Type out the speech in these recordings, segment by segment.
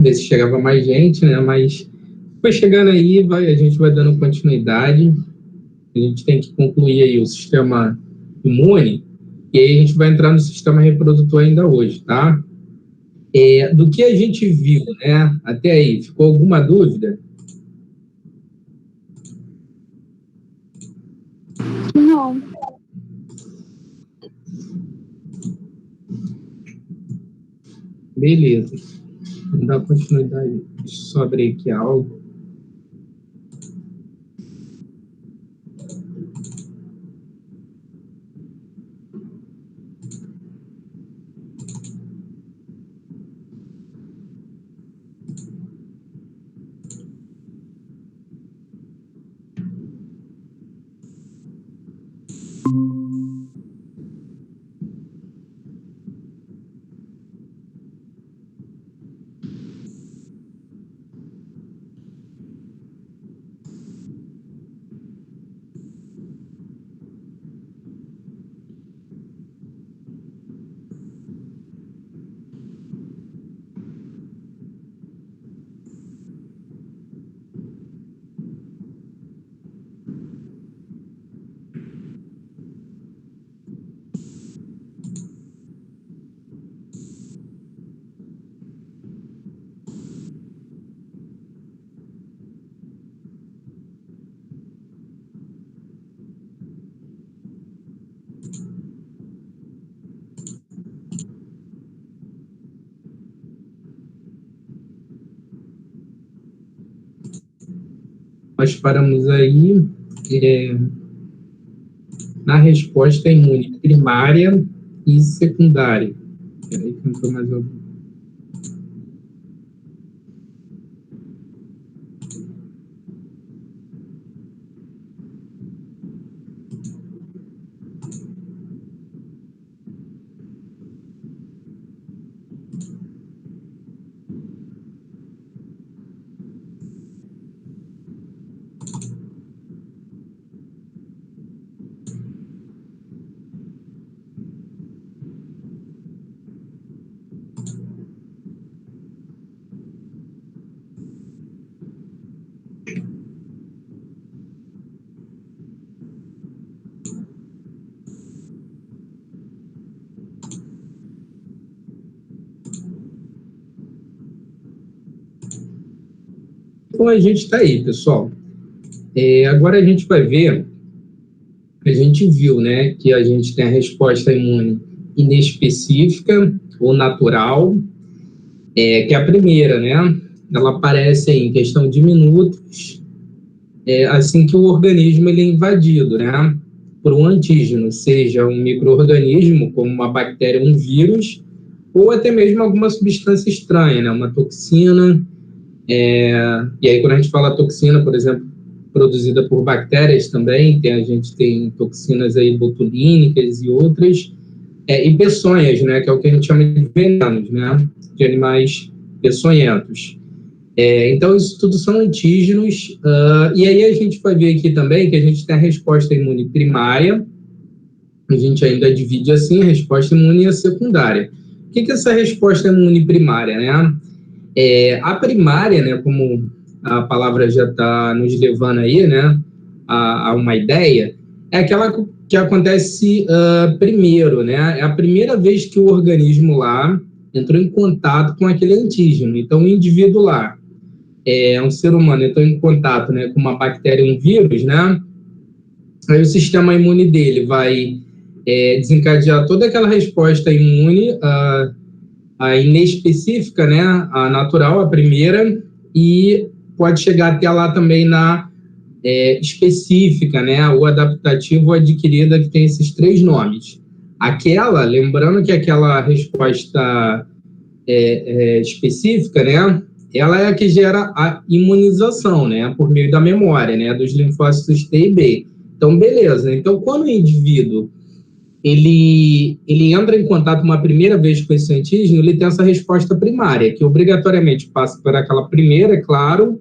ver se chegava mais gente, né? Mas foi chegando aí, a gente vai dando continuidade. A gente tem que concluir aí o sistema imune, e aí a gente vai entrar no sistema reprodutor ainda hoje, tá? Do que a gente viu, né? Até aí, ficou alguma dúvida? Não. Beleza. Vamos dar continuidade. Deixa eu só abrir aqui algo. Nós paramos aí na resposta imune primária e secundária. Peraí que entrou mais algum. Então, a gente está aí, pessoal. Agora a gente vai ver, a gente viu, né, que a gente tem a resposta imune inespecífica ou natural, que é a primeira, né? Ela aparece em questão de minutos, assim que o organismo ele é invadido, né, por um antígeno, seja um micro-organismo, como uma bactéria, um vírus, ou até mesmo alguma substância estranha, né, uma toxina. E aí, quando a gente fala toxina, por exemplo, produzida por bactérias também, a gente tem toxinas aí botulínicas e outras, e peçonhas, né, que é o que a gente chama de venenos, né, de animais peçonhentos. Então, isso tudo são antígenos, e aí a gente vai ver aqui também que a gente tem a resposta imune primária, a gente ainda divide assim, a resposta imune e a secundária. O que é essa resposta imune primária, né? A primária, né, como a palavra já está nos levando aí, né, a uma ideia, é aquela que acontece primeiro, né? É a primeira vez que o organismo lá entrou em contato com aquele antígeno. Então, o indivíduo lá, um ser humano, entrou em contato, né, com uma bactéria, um vírus, né? Aí o sistema imune dele vai desencadear toda aquela resposta imune a inespecífica, né, a natural, a primeira, e pode chegar até lá também na específica, né, ou adaptativa ou adquirida, que tem esses três nomes. Lembrando que aquela resposta específica, né, ela é a que gera a imunização, né, por meio da memória, né, dos linfócitos T e B. Então, beleza. Então, quando o indivíduo ele entra em contato uma primeira vez com esse antígeno, ele tem essa resposta primária, que obrigatoriamente passa por aquela primeira, é claro,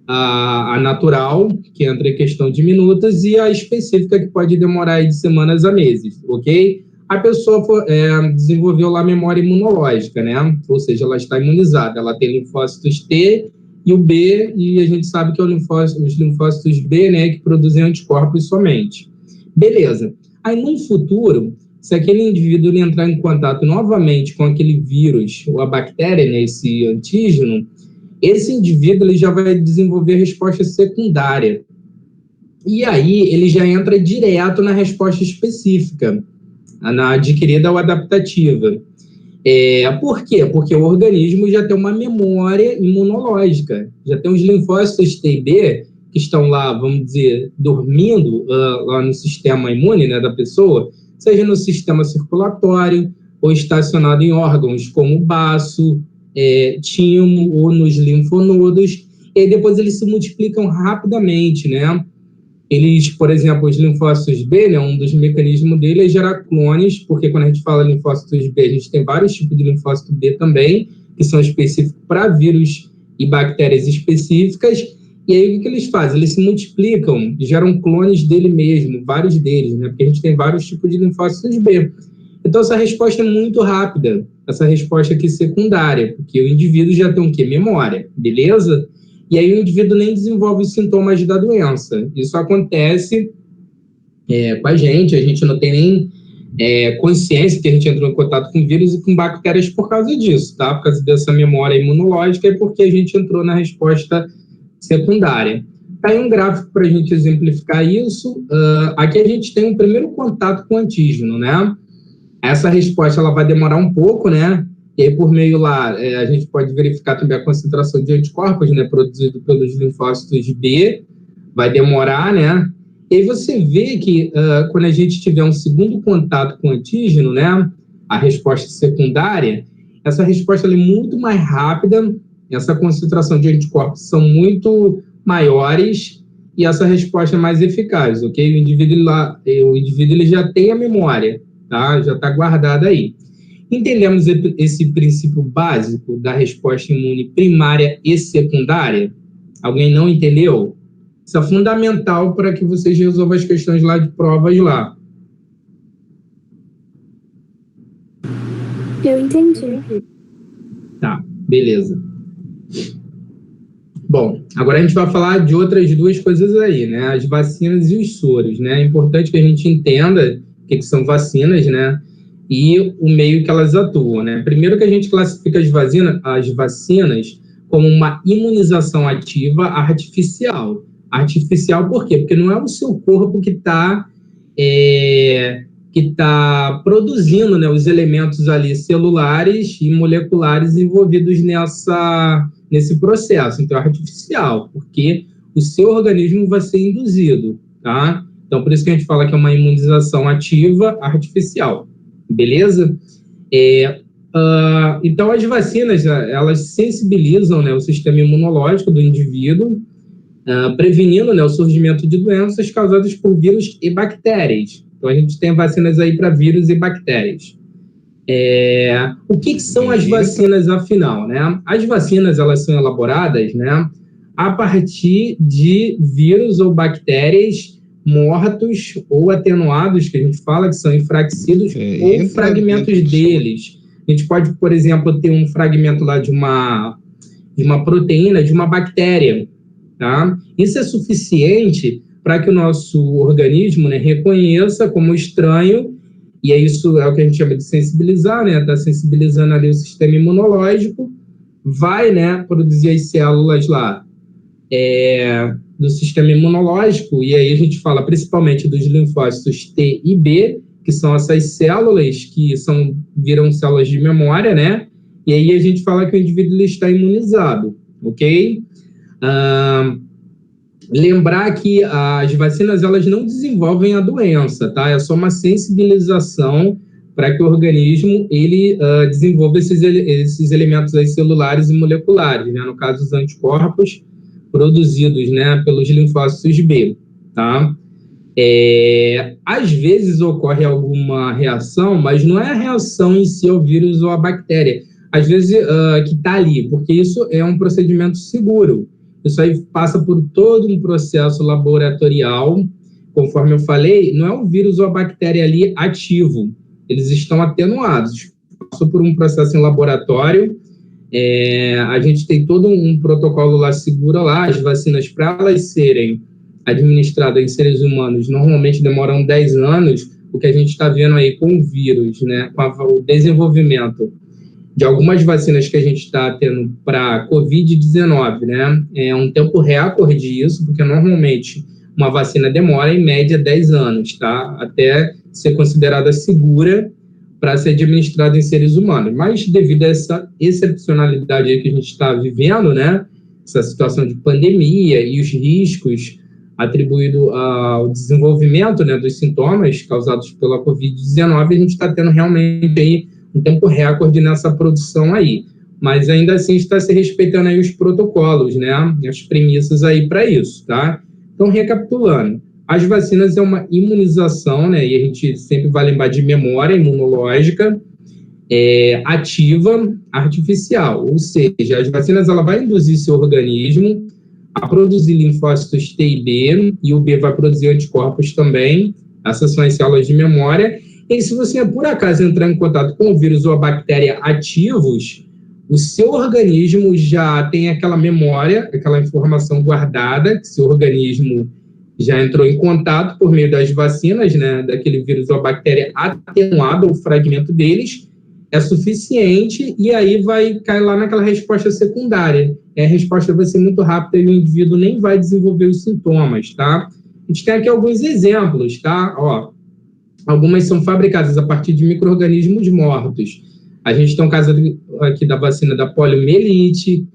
a natural, que entra em questão de minutos, e a específica, que pode demorar aí de semanas a meses, ok? a pessoa desenvolveu lá a memória imunológica, né? Ou seja, ela está imunizada, ela tem linfócitos T e o B, e a gente sabe que é os linfócitos B, né, que produzem anticorpos somente. Beleza. Aí, no futuro, se aquele indivíduo ele entrar em contato novamente com aquele vírus ou a bactéria, né, esse antígeno, esse indivíduo ele já vai desenvolver resposta secundária. E aí ele já entra direto na resposta específica, na adquirida ou adaptativa. Por quê? Porque o organismo já tem uma memória imunológica, já tem os linfócitos T e B que estão lá, vamos dizer, dormindo lá no sistema imune, né, da pessoa, seja no sistema circulatório ou estacionado em órgãos como o baço, timo ou nos linfonodos, e aí depois eles se multiplicam rapidamente, né? Eles, por exemplo, os linfócitos B, né, um dos mecanismos dele é gerar clones, porque quando a gente fala linfócitos B, a gente tem vários tipos de linfócito B também, que são específicos para vírus e bactérias específicas, e aí o que eles fazem? Eles se multiplicam e geram clones dele mesmo, vários deles, né, porque a gente tem vários tipos de linfócitos B. Então, essa resposta é muito rápida, essa resposta aqui secundária, porque o indivíduo já tem o quê? Memória, beleza? E aí o indivíduo nem desenvolve os sintomas da doença. Isso acontece com a gente não tem nem consciência que a gente entrou em contato com vírus e com bactérias por causa disso, tá? Por causa dessa memória imunológica e porque a gente entrou na resposta secundária. Tá aí um gráfico para a gente exemplificar isso. Aqui a gente tem um primeiro contato com o antígeno, né? Essa resposta ela vai demorar um pouco, né? E aí, por meio lá, a gente pode verificar também a concentração de anticorpos, né, produzido pelos linfócitos B, vai demorar, né? E aí você vê que quando a gente tiver um segundo contato com o antígeno, né, a resposta secundária, essa resposta é muito mais rápida, essa concentração de anticorpos são muito maiores e essa resposta é mais eficaz, ok? O indivíduo ele já tem a memória, tá? Já está guardada aí. Entendemos esse princípio básico da resposta imune primária e secundária? Alguém não entendeu? Isso é fundamental para que vocês resolvam as questões lá de provas lá. Eu entendi. Tá, beleza. Bom, agora a gente vai falar de outras duas coisas aí, né? As vacinas e os soros, né? É importante que a gente entenda o que são vacinas, né? E o meio que elas atuam, né? Primeiro que a gente classifica as vacinas como uma imunização ativa artificial. Artificial por quê? Porque não é o seu corpo que está produzindo, né, os elementos ali celulares e moleculares envolvidos nesse processo. Então, é artificial, porque o seu organismo vai ser induzido, tá? Então, por isso que a gente fala que é uma imunização ativa artificial. Beleza? Então, as vacinas, elas sensibilizam, né, o sistema imunológico do indivíduo, prevenindo, né, o surgimento de doenças causadas por vírus e bactérias. Então, a gente tem vacinas aí para vírus e bactérias. O que são as vacinas, afinal, né? As vacinas, elas são elaboradas, né, a partir de vírus ou bactérias mortos ou atenuados, que a gente fala que são enfraquecidos, ou fragmentos deles. A gente pode, por exemplo, ter um fragmento lá de uma proteína, de uma bactéria, tá? Isso é suficiente para que o nosso organismo, né, reconheça como estranho, e isso é o que a gente chama de sensibilizar, né? Está sensibilizando ali o sistema imunológico, vai, né, produzir as células lá do sistema imunológico, e aí a gente fala principalmente dos linfócitos T e B, que são essas células que viram células de memória, né? E aí a gente fala que o indivíduo está imunizado, ok? Lembrar que as vacinas, elas não desenvolvem a doença, tá? É só uma sensibilização para que o organismo ele desenvolva esses elementos aí celulares e moleculares, né? No caso, os anticorpos produzidos, né, pelos linfócitos B, tá? Às vezes ocorre alguma reação, mas não é a reação em si ao vírus ou à bactéria. Às vezes que está ali, porque isso é um procedimento seguro. Isso aí passa por todo um processo laboratorial, conforme eu falei, não é o vírus ou a bactéria ali ativo. eles estão atenuados. Passou por um processo em laboratório, a gente tem todo um protocolo lá, segura lá, as vacinas, para elas serem administradas em seres humanos, normalmente demoram 10 anos. O que a gente está vendo aí com o vírus, né, com o desenvolvimento de algumas vacinas que a gente está tendo para Covid-19, né, é um tempo recorde isso, porque normalmente uma vacina demora, em média, 10 anos, tá, até ser considerada segura para ser administrada em seres humanos. Mas devido a essa excepcionalidade aí que a gente está vivendo, né, essa situação de pandemia e os riscos atribuídos ao desenvolvimento, né, dos sintomas causados pela Covid-19, a gente está tendo realmente aí um tempo recorde nessa produção aí. Mas ainda assim está se respeitando aí os protocolos, né, as premissas aí para isso, tá? Então, recapitulando, as vacinas é uma imunização, né, e a gente sempre vai lembrar de memória imunológica, ativa, artificial, ou seja, as vacinas ela vai induzir seu organismo a produzir linfócitos T e B, e o B vai produzir anticorpos também, essas são as células de memória, e se você, por acaso, entrar em contato com o vírus ou a bactéria ativos, o seu organismo já tem aquela memória, aquela informação guardada, que seu organismo já entrou em contato por meio das vacinas, né, daquele vírus ou a bactéria atenuada, o fragmento deles, é suficiente, e aí vai cair lá naquela resposta secundária. A resposta vai ser muito rápida e o indivíduo nem vai desenvolver os sintomas, tá? A gente tem aqui alguns exemplos, tá? Ó, algumas são fabricadas a partir de micro-organismos mortos. A gente tem um caso aqui da vacina da poliomielite,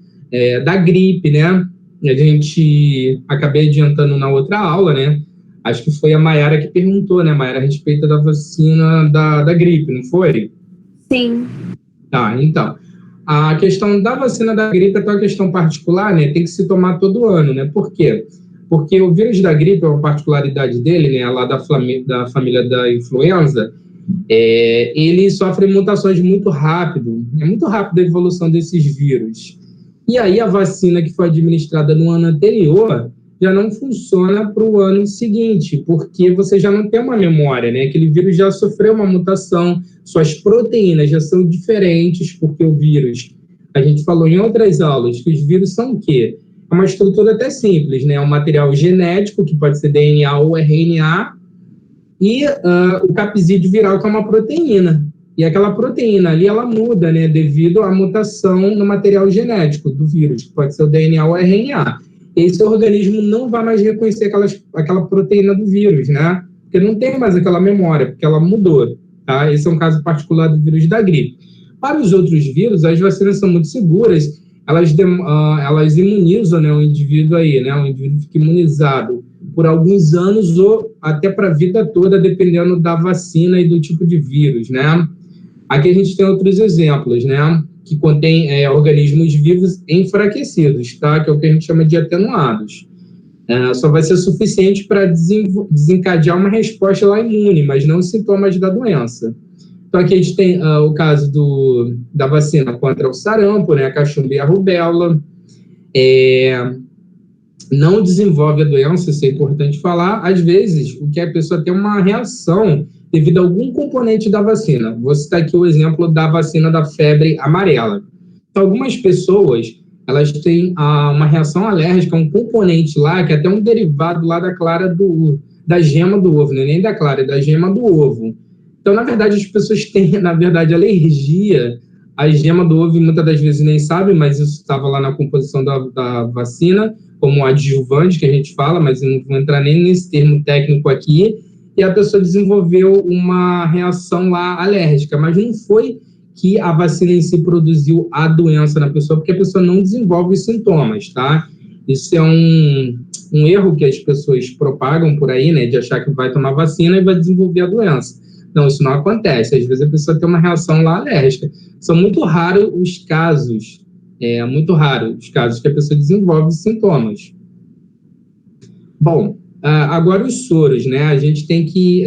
da gripe, né? A gente, acabei adiantando na outra aula, né? Acho que foi a Mayara que perguntou, né, Mayara, a respeito da vacina da gripe, não foi? Sim. Tá, então, a questão da vacina da gripe é uma questão particular, né? Tem que se tomar todo ano, né? Por quê? Porque o vírus da gripe, uma particularidade dele, né, lá da família da influenza, ele sofre mutações muito rápido. É muito rápido a evolução desses vírus. E aí a vacina que foi administrada no ano anterior já não funciona para o ano seguinte, porque você já não tem uma memória, né? Aquele vírus já sofreu uma mutação, suas proteínas já são diferentes, porque o vírus, a gente falou em outras aulas, que os vírus são o quê? É uma estrutura até simples, né? Um material genético, que pode ser DNA ou RNA, e o capsídeo viral, que é uma proteína. E aquela proteína ali, ela muda, né? Devido à mutação no material genético do vírus, que pode ser o DNA ou RNA. E aí seu organismo não vai mais reconhecer aquela proteína do vírus, né? Porque não tem mais aquela memória, porque ela mudou, tá? Esse é um caso particular do vírus da gripe. Para os outros vírus, as vacinas são muito seguras, elas imunizam, né, o indivíduo aí, né? O indivíduo fica imunizado por alguns anos ou até para a vida toda, dependendo da vacina e do tipo de vírus, né? Aqui a gente tem outros exemplos, né? Que contém organismos vivos enfraquecidos, tá? Que é o que a gente chama de atenuados. Só vai ser suficiente para desencadear uma resposta lá imune, mas não sintomas da doença. Então, aqui a gente tem o caso da vacina contra o sarampo, né? A cachumba e a rubéola. Não desenvolve a doença, isso é importante falar. Às vezes, o que a pessoa tem uma reação devido a algum componente da vacina. Vou citar aqui o exemplo da vacina da febre amarela. Então, algumas pessoas, elas têm uma reação alérgica a um componente lá, que é até um derivado lá da clara da gema do ovo, né? Nem da clara, é da gema do ovo. Então, na verdade, as pessoas têm, na verdade, alergia à gema do ovo, e muitas das vezes nem sabem, mas isso estava lá na composição da vacina, como adjuvante, que a gente fala, mas eu não vou entrar nem nesse termo técnico aqui, e a pessoa desenvolveu uma reação lá alérgica, mas não foi que a vacina em si produziu a doença na pessoa, porque a pessoa não desenvolve os sintomas, tá? Isso é um erro que as pessoas propagam por aí, né, de achar que vai tomar vacina e vai desenvolver a doença. Não, isso não acontece. Às vezes a pessoa tem uma reação lá alérgica. São muito raros os casos, muito raro os casos que a pessoa desenvolve sintomas. Bom, agora os soros, né? A gente tem que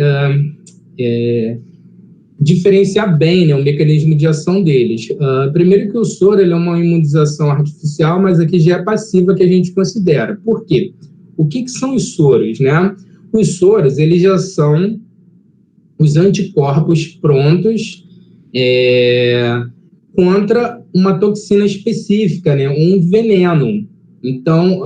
diferenciar bem, né, o mecanismo de ação deles. Primeiro que o soro ele é uma imunização artificial, mas aqui já é passiva que a gente considera. Por quê? O que são os soros, né? Os soros, eles já são os anticorpos prontos contra uma toxina específica, né, um veneno. Então,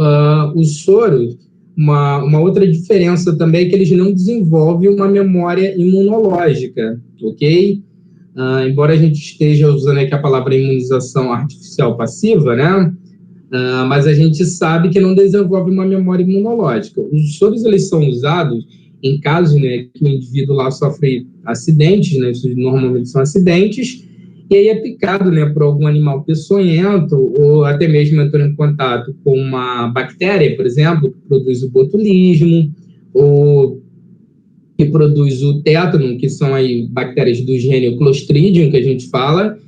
os soros, uma outra diferença também é que eles não desenvolvem uma memória imunológica, ok? Embora a gente esteja usando aqui a palavra imunização artificial passiva, né? Mas a gente sabe que não desenvolve uma memória imunológica. Os soros, eles são usados em casos, né, que o indivíduo lá sofre acidentes, né, isso normalmente são acidentes, e aí é picado, né, por algum animal peçonhento, ou até mesmo entrando em contato com uma bactéria, por exemplo, que produz o botulismo, ou que produz o tétano, que são aí bactérias do gênero Clostridium, que a gente fala,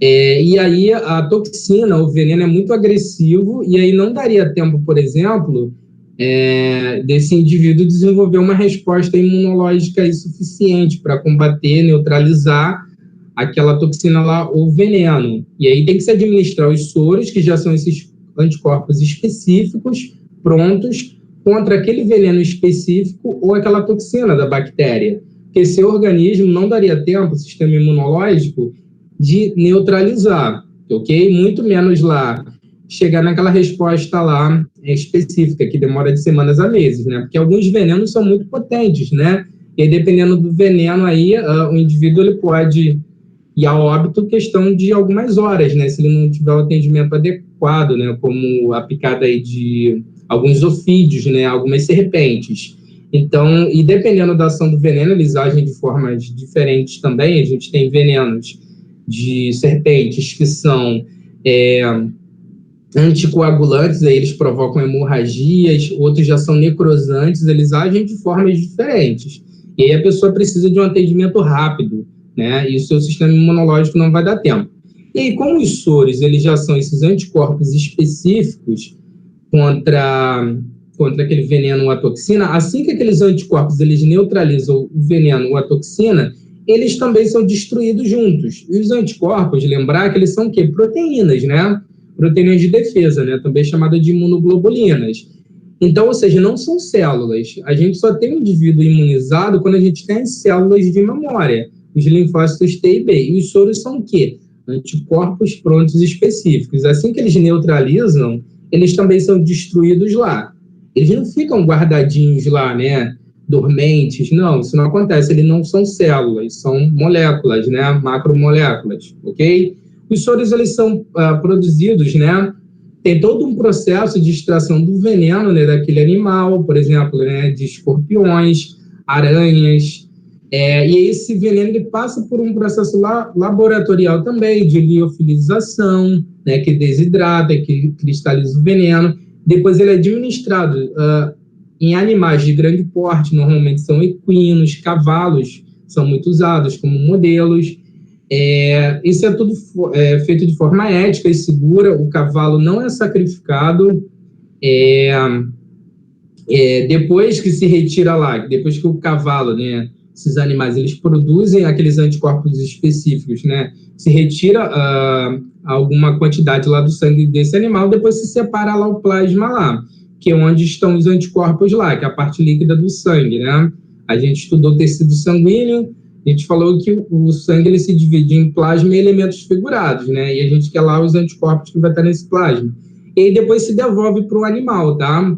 e aí a toxina, o veneno é muito agressivo, e aí não daria tempo, por exemplo, desse indivíduo desenvolver uma resposta imunológica suficiente para combater, neutralizar aquela toxina lá, ou veneno. E aí tem que se administrar os soros, que já são esses anticorpos específicos, prontos, contra aquele veneno específico ou aquela toxina da bactéria. Porque seu organismo não daria tempo, o sistema imunológico, de neutralizar, ok? Muito menos lá chegar naquela resposta lá específica, que demora de semanas a meses, né? Porque alguns venenos são muito potentes, né? E aí, dependendo do veneno aí, o indivíduo ele pode ir a óbito questão de algumas horas, né? Se ele não tiver o atendimento adequado, né? Como a picada aí de alguns ofídeos, né? Algumas serpentes. Então, e dependendo da ação do veneno, eles agem de formas diferentes também. A gente tem venenos de serpentes que são anticoagulantes, aí eles provocam hemorragias, outros já são necrosantes, eles agem de formas diferentes. E aí a pessoa precisa de um atendimento rápido, né? E o seu sistema imunológico não vai dar tempo. E aí, como os soros, eles já são esses anticorpos específicos contra aquele veneno ou a toxina, assim que aqueles anticorpos eles neutralizam o veneno ou a toxina, eles também são destruídos juntos. E os anticorpos, lembrar que eles são o quê? Proteínas, né? Proteínas de defesa, né? Também chamada de imunoglobulinas. Então, ou seja, não são células. A gente só tem um indivíduo imunizado quando a gente tem células de memória, os linfócitos T e B. E os soros são o quê? Anticorpos prontos específicos. Assim que eles neutralizam, eles também são destruídos lá. Eles não ficam guardadinhos lá, né? Dormentes. Não, isso não acontece. Eles não são células, são moléculas, né? Macromoléculas, ok? Os soros, eles são produzidos, né? Tem todo um processo de extração do veneno, né, daquele animal, por exemplo, né, de escorpiões, aranhas, e esse veneno ele passa por um processo laboratorial também, de liofilização, né, que desidrata, que cristaliza o veneno. Depois ele é administrado em animais de grande porte, normalmente são equinos, cavalos, são muito usados como modelos. Isso é tudo feito de forma ética e segura, o cavalo não é sacrificado. Depois que se retira lá, depois que o cavalo, né, esses animais, eles produzem aqueles anticorpos específicos, né, se retira alguma quantidade lá do sangue desse animal, depois se separa lá o plasma lá, que é onde estão os anticorpos lá, que é a parte líquida do sangue, né? A gente estudou tecido sanguíneo, a gente falou que o sangue ele se divide em plasma e elementos figurados, né? E a gente quer lá os anticorpos que vai estar nesse plasma. E aí depois se devolve para o animal, tá?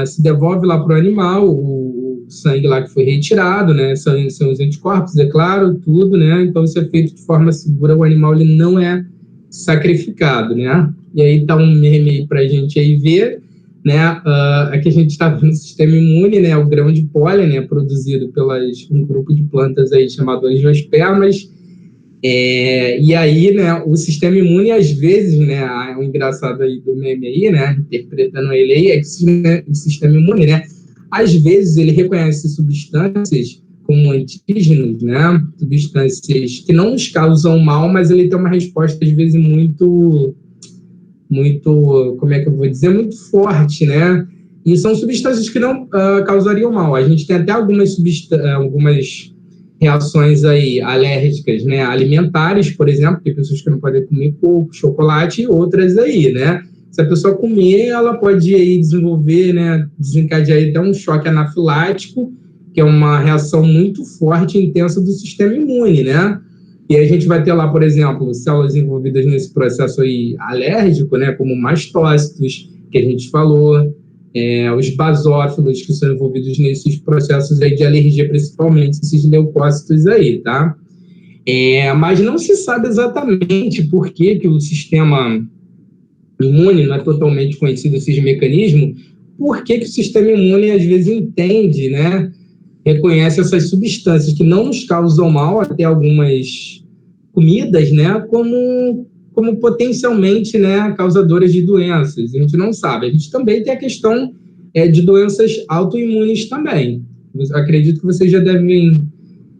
Se devolve lá para o animal o sangue lá que foi retirado, né? São os anticorpos, é claro, tudo, né? Então isso é feito de forma segura, o animal ele não é sacrificado, né? E aí tá um meme aí para a gente aí ver, né? Aqui a gente está vendo o sistema imune, né? O grão de pólen, né? Produzido pelas um grupo de plantas aí chamado angiospermas. E aí, né? O sistema imune às vezes, né? O engraçado aí do meme aí, né? Interpretando ele aí é que o sistema imune, né? Às vezes ele reconhece substâncias como antígenos, né? Substâncias que não nos causam mal, mas ele tem uma resposta às vezes muito, como é que eu vou dizer, muito forte, né? E são substâncias que não causariam mal. A gente tem até algumas reações aí alérgicas, né? Alimentares, por exemplo, tem pessoas que não podem comer coco, chocolate e outras aí, né? Se a pessoa comer, ela pode aí desenvolver, né? Desencadear até um choque anafilático que é uma reação muito forte e intensa do sistema imune, né? E a gente vai ter lá, por exemplo, células envolvidas nesse processo aí alérgico, né? Como mastócitos, que a gente falou, os basófilos, que são envolvidos nesses processos aí de alergia, principalmente esses leucócitos aí, tá? Mas não se sabe exatamente por que o sistema imune, não é totalmente conhecido esses mecanismos, por que o sistema imune às vezes entende, né? Reconhece essas substâncias que não nos causam mal, até algumas comidas, né? Como potencialmente, né, causadoras de doenças. A gente não sabe. A gente também tem a questão de doenças autoimunes também. Eu acredito que vocês já devem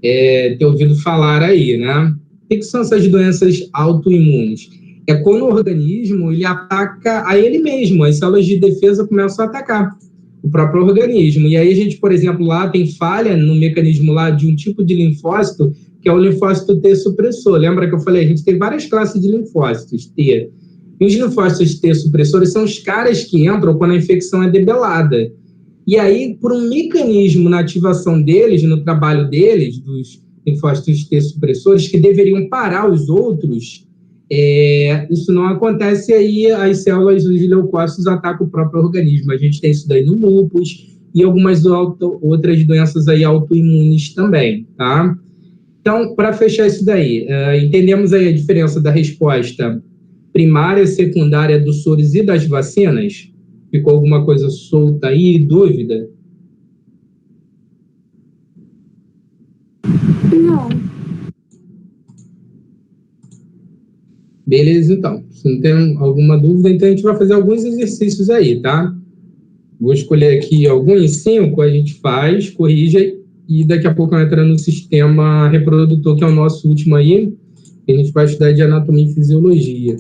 ter ouvido falar aí, né? O que são essas doenças autoimunes? É quando o organismo ele ataca a ele mesmo, as células de defesa começam a atacar o próprio organismo. E aí a gente, por exemplo, lá tem falha no mecanismo lá de um tipo de linfócito, que é o linfócito T supressor. Lembra que eu falei? A gente tem várias classes de linfócitos T. E os linfócitos T supressores são os caras que entram quando a infecção é debelada. E aí, por um mecanismo na ativação deles, no trabalho deles, dos linfócitos T supressores, que deveriam parar os outros, isso não acontece, aí as células dos leucócitos atacam o próprio organismo. A gente tem isso daí no lúpus e algumas outras doenças aí autoimunes também, tá? Então, para fechar isso daí, entendemos aí a diferença da resposta primária, secundária dos soros e das vacinas? Ficou alguma coisa solta aí, dúvida? Não. Beleza, então. Se não tem alguma dúvida, então a gente vai fazer alguns exercícios aí, tá? Vou escolher aqui alguns, 5, a gente faz, corrige, e daqui a pouco vai entrar no sistema reprodutor, que é o nosso último aí, que a gente vai estudar de anatomia e fisiologia.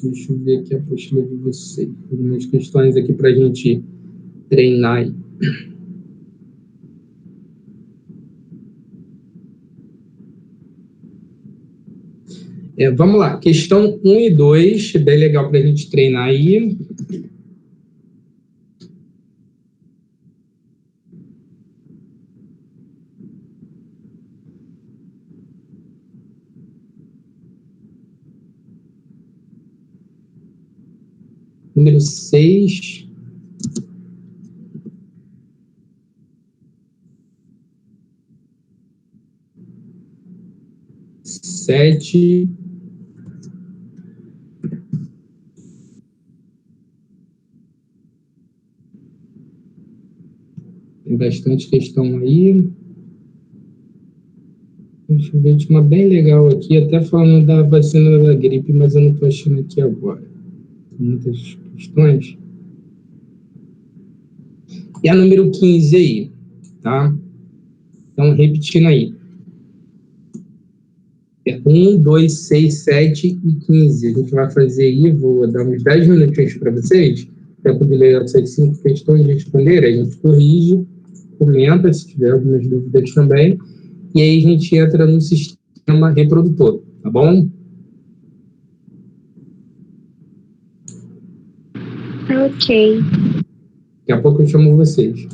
Deixa eu ver aqui a apostila de vocês. Algumas questões aqui para a gente treinar aí. Vamos lá, questão 1 e 2, bem legal para a gente treinar aí. Número 6. Sete. Tem bastante questão aí. Deixa eu ver, tinha uma bem legal aqui, até falando da vacina da gripe, mas eu não estou achando aqui agora. Tem muitas questões. E a número 15 aí, tá? Então, repetindo aí. 1, 2, 6, 7 e 15. A gente vai fazer aí, vou dar uns 10 minutinhos para vocês, tempo de ler essas 5 questões de responder, a gente corrige, comenta se tiver algumas dúvidas também, e aí a gente entra no sistema reprodutor, tá bom? Ok. Daqui a pouco eu chamo vocês.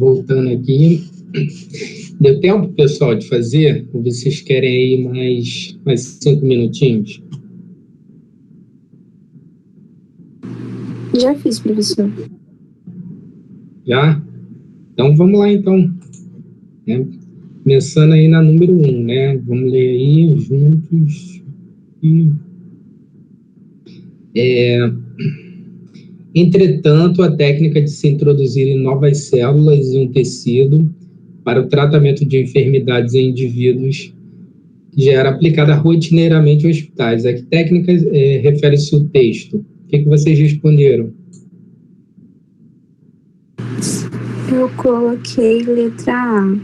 voltando aqui. Deu tempo, pessoal, de fazer? Ou vocês querem aí mais 5 minutinhos? Já fiz, professor. Já? Então, vamos lá, então. Né? Começando aí na número 1, né? Vamos ler aí juntos. Entretanto, a técnica de se introduzirem novas células em um tecido para o tratamento de enfermidades em indivíduos já era aplicada rotineiramente em hospitais. A que técnica refere-se o texto? O que vocês responderam? Eu coloquei letra A.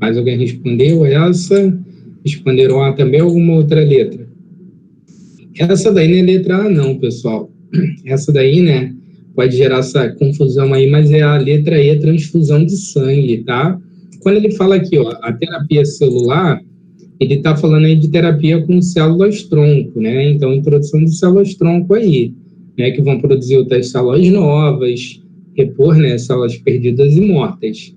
Mais alguém respondeu essa? Responderam A também ou alguma outra letra? Essa daí não é letra A não, pessoal. Essa daí, né, pode gerar essa confusão aí, mas é a letra E, transfusão de sangue, tá? Quando ele fala aqui, ó, a terapia celular, ele está falando aí de terapia com células-tronco, né? Então, introdução de células-tronco aí, né, que vão produzir outras células novas, repor, né, células perdidas e mortas.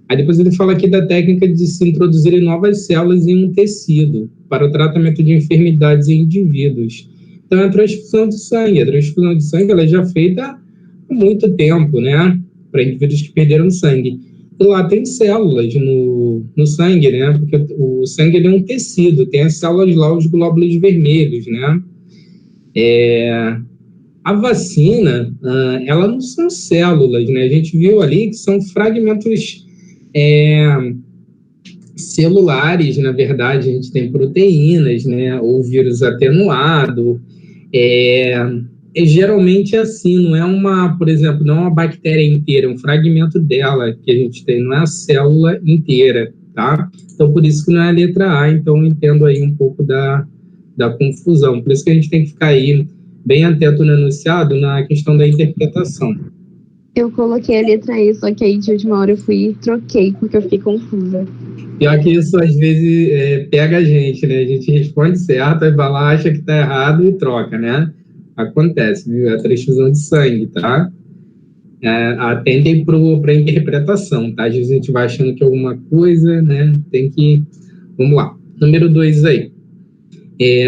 Aí depois ele fala aqui da técnica de se introduzirem novas células em um tecido para o tratamento de enfermidades em indivíduos. Então, a transfusão de sangue. A transfusão de sangue ela já é feita há muito tempo, né? Para indivíduos que perderam sangue. E lá tem células no sangue, né? Porque o sangue ele é um tecido, tem as células lá, os glóbulos vermelhos, né? A vacina, ela não são células, né? A gente viu ali que são fragmentos celulares, na verdade, a gente tem proteínas, né? Ou vírus atenuado. Geralmente é assim, não é uma, por exemplo, não é uma bactéria inteira, é um fragmento dela que a gente tem, não é a célula inteira, tá? Então, por isso que não é a letra A, então eu entendo aí um pouco da confusão. Por isso que a gente tem que ficar aí bem atento no enunciado na questão da interpretação. Eu coloquei a letra E, só que aí de última hora eu fui e troquei, porque eu fiquei confusa. Pior que isso, às vezes, pega a gente, né? A gente responde certo, aí vai lá, acha que tá errado e troca, né? Acontece, viu? É a transfusão de sangue, tá? Atentem para a interpretação, tá? Às vezes a gente vai achando que é alguma coisa, né? Tem que... Vamos lá. Número 2 aí.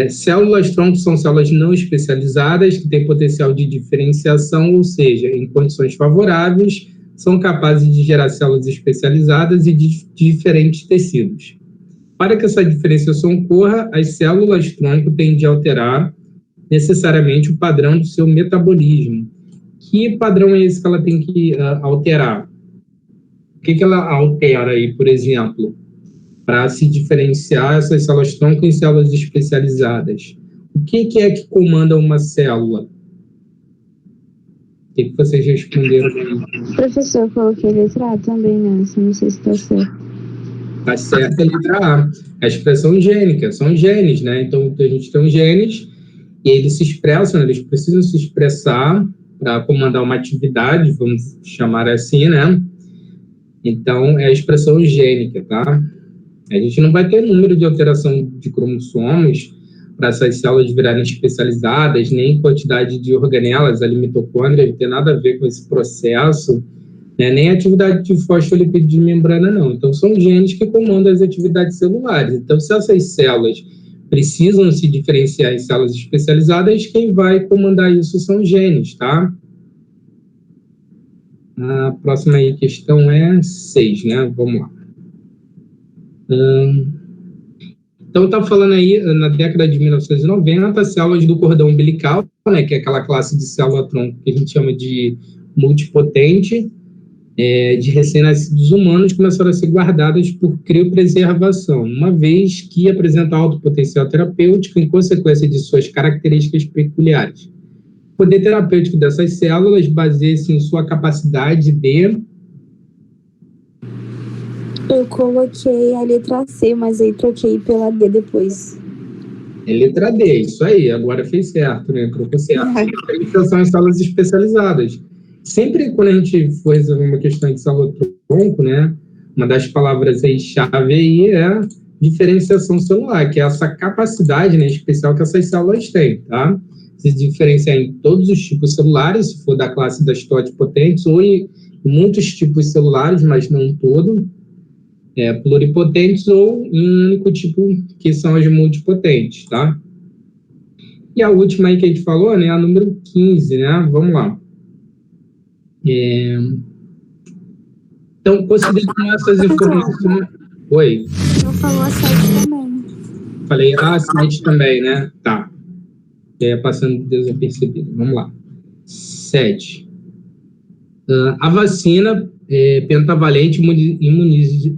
Células-tronco são células não especializadas que têm potencial de diferenciação, ou seja, em condições favoráveis, são capazes de gerar células especializadas e de diferentes tecidos. Para que essa diferenciação ocorra, as células-tronco têm de alterar necessariamente o padrão do seu metabolismo. Que padrão é esse que ela tem que alterar? O que ela altera aí, por exemplo, para se diferenciar essas células-tronco em células especializadas? O que é que comanda uma célula? O que vocês responderam aí? Professor, eu coloquei letra A também nessa, não sei se está certo. Está certa a letra A. A expressão gênica, são genes, né? Então, a gente tem os genes e eles se expressam, eles precisam se expressar para comandar uma atividade, vamos chamar assim, né? Então, é a expressão gênica, tá? A gente não vai ter número de alteração de cromossomos para essas células virarem especializadas, nem quantidade de organelas, ali mitocôndria, não tem nada a ver com esse processo, né? Nem atividade de fosfolipídio de membrana, não. Então, são genes que comandam as atividades celulares. Então, se essas células precisam se diferenciar em células especializadas, quem vai comandar isso são genes, tá? A próxima aí questão é 6, né? Vamos lá. Então, está falando aí, na década de 1990, células do cordão umbilical, né, que é aquela classe de célula-tronco que a gente chama de multipotente, de recém-nascidos humanos, começaram a ser guardadas por criopreservação, uma vez que apresentam alto potencial terapêutico em consequência de suas características peculiares. O poder terapêutico dessas células baseia-se em sua capacidade de... Eu coloquei a letra C, mas aí troquei pela D depois. É letra D, isso aí, agora fez certo, né? Trocou certo. Diferenciação em células especializadas. Sempre quando a gente for resolver uma questão de célula-tronco, né? Uma das palavras aí chave aí é diferenciação celular, que é essa capacidade, né, especial que essas células têm, tá? se diferenciar em todos os tipos celulares, se for da classe das totipotentes, ou em muitos tipos celulares, mas não todo, pluripotentes, ou em um único tipo, que são as multipotentes, tá? E a última aí que a gente falou, né, a número 15, né? Vamos lá. Então, considerando essas informações... Oi? Não falou a 7 também. Falei, 7 também, né? Tá. Passando desapercebido. Vamos lá. 7. A vacina pentavalente imuniza...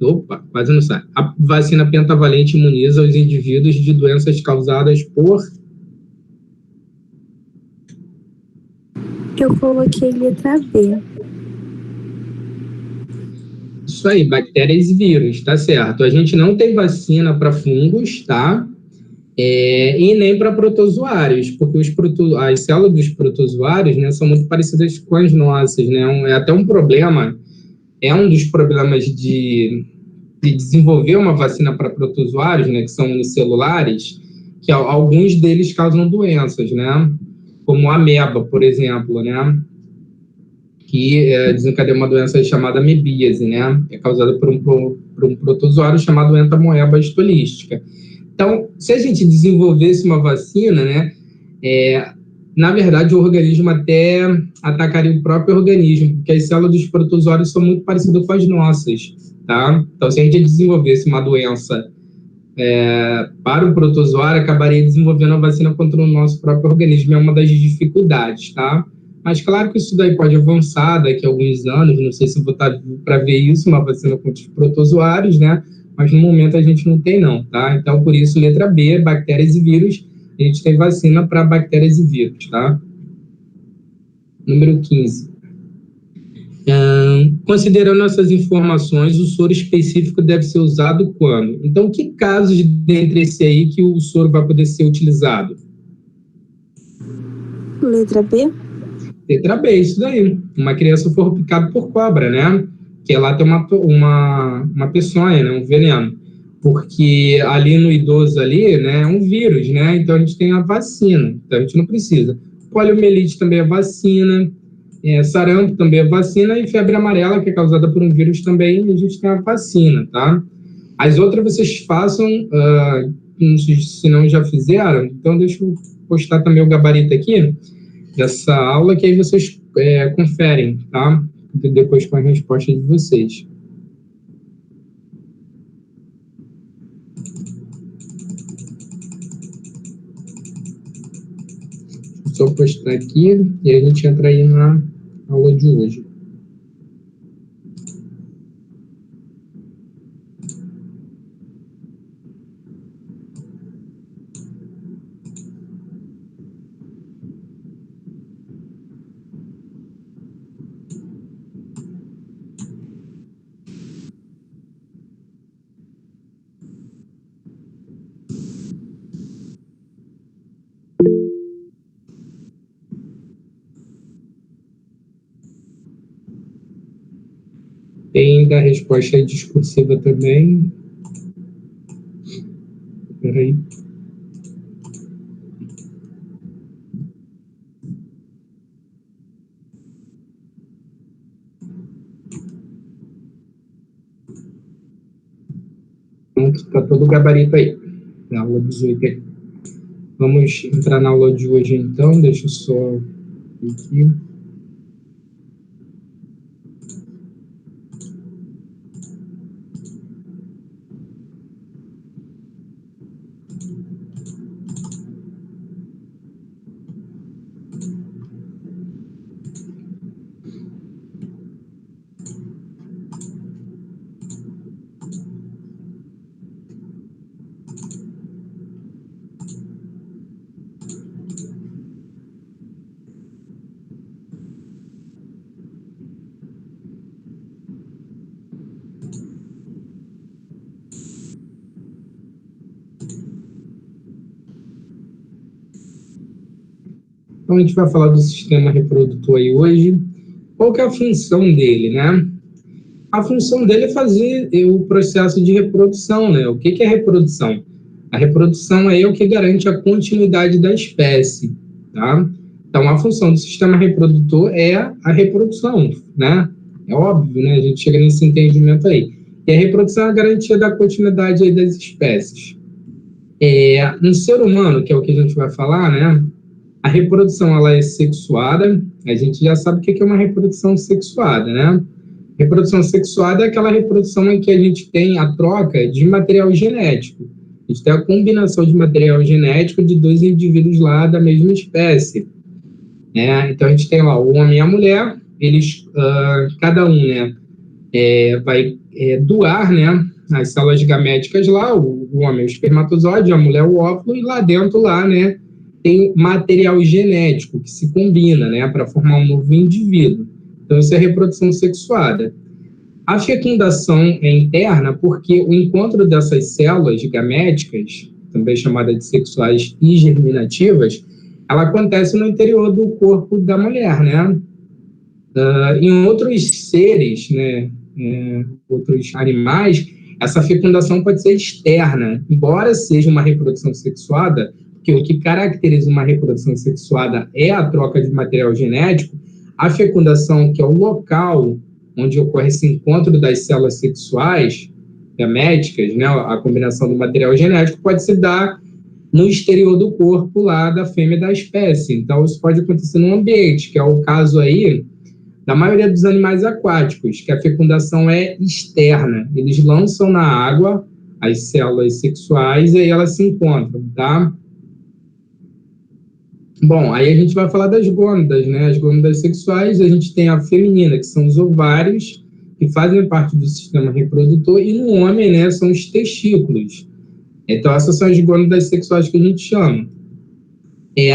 Opa, quase não sai. A vacina pentavalente imuniza os indivíduos de doenças causadas por... Eu coloquei letra B. Isso aí, bactérias e vírus, tá certo. A gente não tem vacina para fungos, tá? E nem para protozoários, porque as células dos protozoários, né, são muito parecidas com as nossas, né? É até um problema, um dos problemas de desenvolver uma vacina para protozoários, né, que são unicelulares, que alguns deles causam doenças, né? Como a ameba, por exemplo, né? Que desencadeia uma doença chamada amebíase, né? É causada por um protozoário chamado entamoeba histolística. Então, se a gente desenvolvesse uma vacina, né, na verdade, o organismo até atacaria o próprio organismo, porque as células dos protozoários são muito parecidas com as nossas, tá? Então, se a gente desenvolvesse uma doença para o protozoário, acabaria desenvolvendo a vacina contra o nosso próprio organismo. É uma das dificuldades, tá? Mas claro que isso daí pode avançar daqui a alguns anos, não sei se vou estar vivo para ver isso, uma vacina contra os protozoários, né? Mas no momento a gente não tem não, tá? Então, por isso, letra B, bactérias e vírus, a gente tem vacina para bactérias e vírus, tá? Número 15. Considerando essas informações, o soro específico deve ser usado quando? Então, que casos dentre esse aí que o soro vai poder ser utilizado? Letra B? Letra B, isso daí. Uma criança for picada por cobra, né? Que lá tem uma peçonha, né? Um veneno. Porque ali no idoso ali, né? É um vírus, né? Então a gente tem a vacina. Então a gente não precisa. Poliomielite também é vacina. Sarampo também é vacina. E febre amarela, que é causada por um vírus também, a gente tem a vacina, tá? As outras vocês façam, se não já fizeram. Então deixa eu postar também o gabarito aqui dessa aula, que aí vocês conferem, tá? Depois com a resposta de vocês. Só postar aqui e a gente entra aí na aula de hoje. Tem da resposta discursiva também. Espera aí. Está todo o gabarito aí, na aula 18 aí. Vamos entrar na aula de hoje então, deixa eu só aqui. Então, a gente vai falar do sistema reprodutor aí hoje. Qual que é a função dele, né? A função dele é fazer o processo de reprodução, né? O que é reprodução? A reprodução é o que garante a continuidade da espécie, tá? Então, a função do sistema reprodutor é a reprodução, né? É óbvio, né? A gente chega nesse entendimento aí. E a reprodução é a garantia da continuidade aí das espécies. No ser humano, que é o que a gente vai falar, né? A reprodução, ela é sexuada. A gente já sabe o que é uma reprodução sexuada, né? Reprodução sexuada é aquela reprodução em que a gente tem a troca de material genético. A gente tem a combinação de material genético de dois indivíduos lá da mesma espécie. Então, a gente tem lá o homem e a mulher, eles, cada um, né, vai doar, né, as células gaméticas lá, o homem é o espermatozoide, a mulher o óvulo, e lá dentro, lá, né, tem material genético que se combina, né, para formar um novo indivíduo. Então, isso é reprodução sexuada. A fecundação é interna porque o encontro dessas células gaméticas, também chamadas de sexuais e germinativas, ela acontece no interior do corpo da mulher, né? Em outros seres, né, outros animais, essa fecundação pode ser externa, embora seja uma reprodução sexuada, porque o que caracteriza uma reprodução sexuada é a troca de material genético. A fecundação, que é o local onde ocorre esse encontro das células sexuais gaméticas, né, a combinação do material genético, pode se dar no exterior do corpo lá da fêmea da espécie. Então, isso pode acontecer no ambiente, que é o caso aí da maioria dos animais aquáticos, que a fecundação é externa. Eles lançam na água as células sexuais e aí elas se encontram, tá? Bom, aí a gente vai falar das gônadas, né? As gônadas sexuais, a gente tem a feminina, que são os ovários, que fazem parte do sistema reprodutor, e no homem, né, são os testículos. Então, essas são as gônadas sexuais que a gente chama.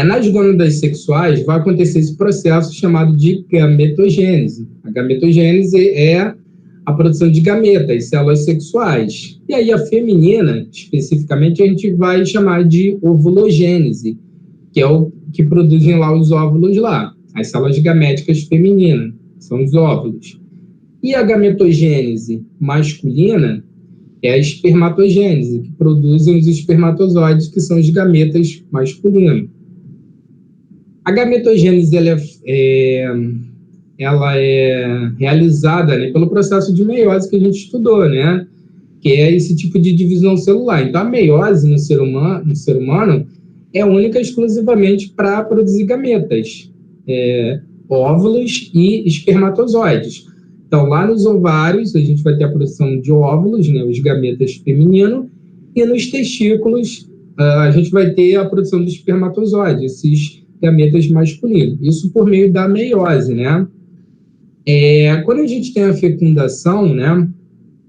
Nas gônadas sexuais, vai acontecer esse processo chamado de gametogênese. A gametogênese é a produção de gametas, células sexuais. E aí, a feminina, especificamente, a gente vai chamar de ovulogênese, que é o que produzem lá os óvulos lá. As células gaméticas femininas, são os óvulos. E a gametogênese masculina é a espermatogênese, que produzem os espermatozoides, que são os gametas masculinos. A gametogênese ela é realizada, né, pelo processo de meiose que a gente estudou, né, que é esse tipo de divisão celular. Então, a meiose no ser humano é única exclusivamente para produzir gametas, óvulos e espermatozoides. Então, lá nos ovários, a gente vai ter a produção de óvulos, né, os gametas femininos, e nos testículos, a gente vai ter a produção dos espermatozoides, esses gametas masculinos. Isso por meio da meiose, né? Quando a gente tem a fecundação, né,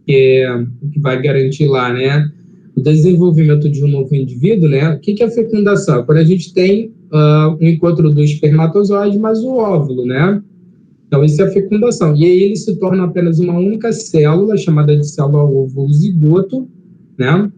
que é o que vai garantir lá, né, o desenvolvimento de um novo indivíduo, né? O que é a fecundação? Quando a gente tem o encontro do espermatozoide mais o óvulo, né? Então, isso é a fecundação. E aí ele se torna apenas uma única célula, chamada de célula ovozigoto, né?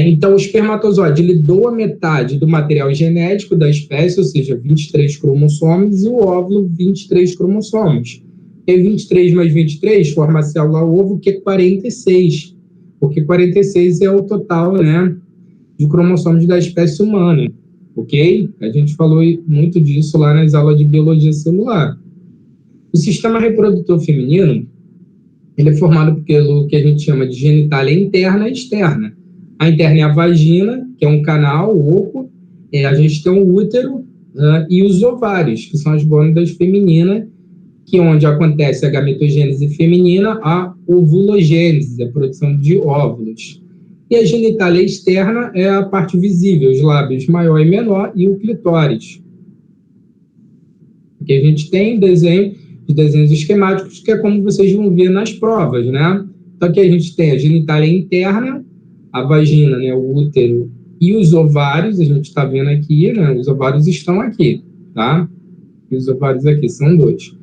Então, o espermatozoide, ele doa metade do material genético da espécie, ou seja, 23 cromossomos, e o óvulo, 23 cromossomos. E 23 mais 23 forma a célula ovo, que é 46, porque 46 é o total, né, de cromossomos da espécie humana, ok? A gente falou muito disso lá nas aulas de biologia celular. O sistema reprodutor feminino, ele é formado pelo que a gente chama de genitália interna e externa. A interna é a vagina, que é um canal oco, a gente tem o útero e os ovários, que são as gônadas femininas, que é onde acontece a gametogênese feminina, a ovulogênese, a produção de óvulos. E a genitália externa é a parte visível, os lábios maior e menor e o clitóris. Aqui a gente tem desenhos esquemáticos, que é como vocês vão ver nas provas, né? Então, aqui a gente tem a genitália interna, a vagina, né, o útero e os ovários, a gente está vendo aqui, né? Os ovários estão aqui, tá? E os ovários aqui são 2.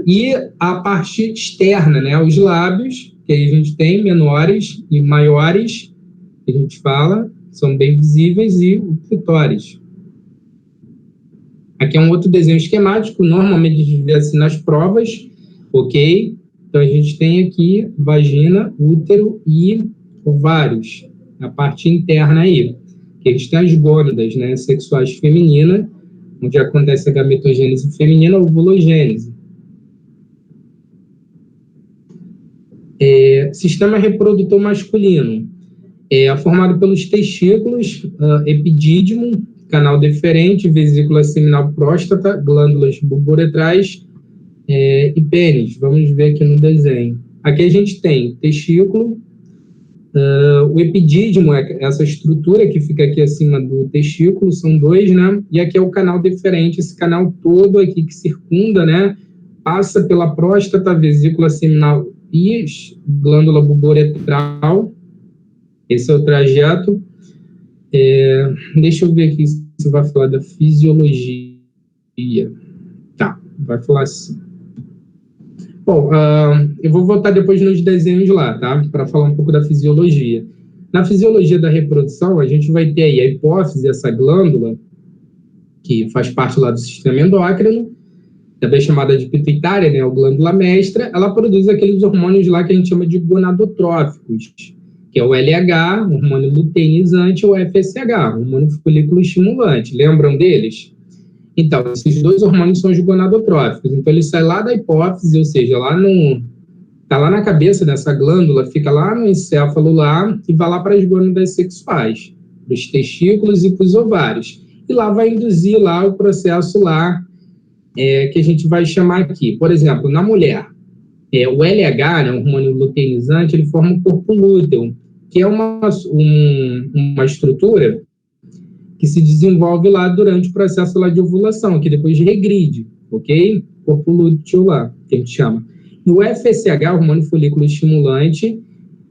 E a parte externa, né? Os lábios, que aí a gente tem menores e maiores, que a gente fala, são bem visíveis, e o clitóris. Aqui é um outro desenho esquemático, normalmente a gente vê assim nas provas, ok? Então, a gente tem aqui vagina, útero e ovários, a parte interna aí, que a gente tem as gônadas, né, sexuais femininas, onde acontece a gametogênese feminina, a ovulogênese. Sistema reprodutor masculino é formado pelos testículos, epidídimo, canal deferente, vesícula seminal, próstata, glândulas bulbouretrais e pênis. Vamos ver aqui no desenho. Aqui a gente tem testículo, o epidídimo é essa estrutura que fica aqui acima do testículo, são dois, né? E aqui é o canal deferente, esse canal todo aqui que circunda, né? Passa pela próstata, vesícula seminal e glândula bulbouretral. Esse é o trajeto. Deixa eu ver aqui se vai falar da fisiologia. Tá, vai falar assim. Bom, eu vou voltar depois nos desenhos lá, tá? Para falar um pouco da fisiologia. Na fisiologia da reprodução, a gente vai ter aí a hipófise, essa glândula, que faz parte lá do sistema endócrino, também chamada de pituitária, né? A glândula mestra, ela produz aqueles hormônios lá que a gente chama de gonadotróficos, que é o LH, hormônio luteinizante, ou FSH, hormônio folículo estimulante. Lembram deles? Então, esses dois hormônios são os gonadotróficos. Então, ele sai lá da hipófise, ou seja, está lá na cabeça dessa glândula, fica lá no encéfalo lá, e vai lá para as gônadas sexuais, para os testículos e para os ovários. E lá vai induzir lá o processo lá, que a gente vai chamar aqui. Por exemplo, na mulher, o LH, né, o hormônio luteinizante, ele forma o corpo lúteo, que é uma estrutura que se desenvolve lá durante o processo lá de ovulação, que depois regride, ok? Corpo lúteo lá, que a gente chama. E o FSH, hormônio folículo estimulante,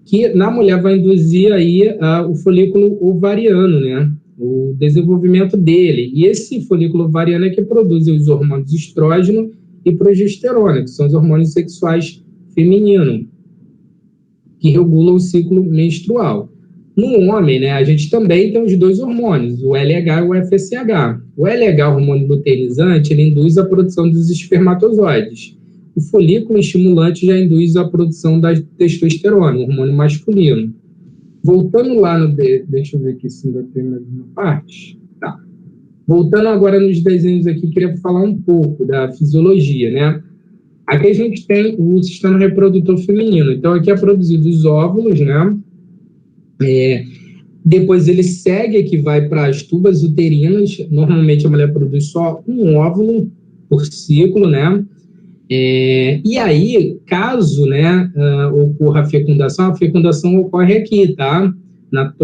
que na mulher vai induzir aí o folículo ovariano, né? O desenvolvimento dele. E esse folículo ovariano é que produz os hormônios estrógeno e progesterona, que são os hormônios sexuais femininos, que regulam o ciclo menstrual. No homem, né, a gente também tem os dois hormônios, o LH e o FSH. O LH, hormônio luteinizante, ele induz a produção dos espermatozoides. O folículo estimulante já induz a produção da testosterona, o hormônio masculino. Voltando lá no... Deixa eu ver aqui se ainda tem mais uma parte. Tá. Voltando agora nos desenhos aqui, queria falar um pouco da fisiologia, né? Aqui a gente tem o sistema reprodutor feminino. Então, aqui é produzido os óvulos, né? Depois ele segue, que vai para as tubas uterinas. Normalmente a mulher produz só um óvulo por ciclo, né? E aí, caso, né, ocorra a fecundação ocorre aqui, tá? Nas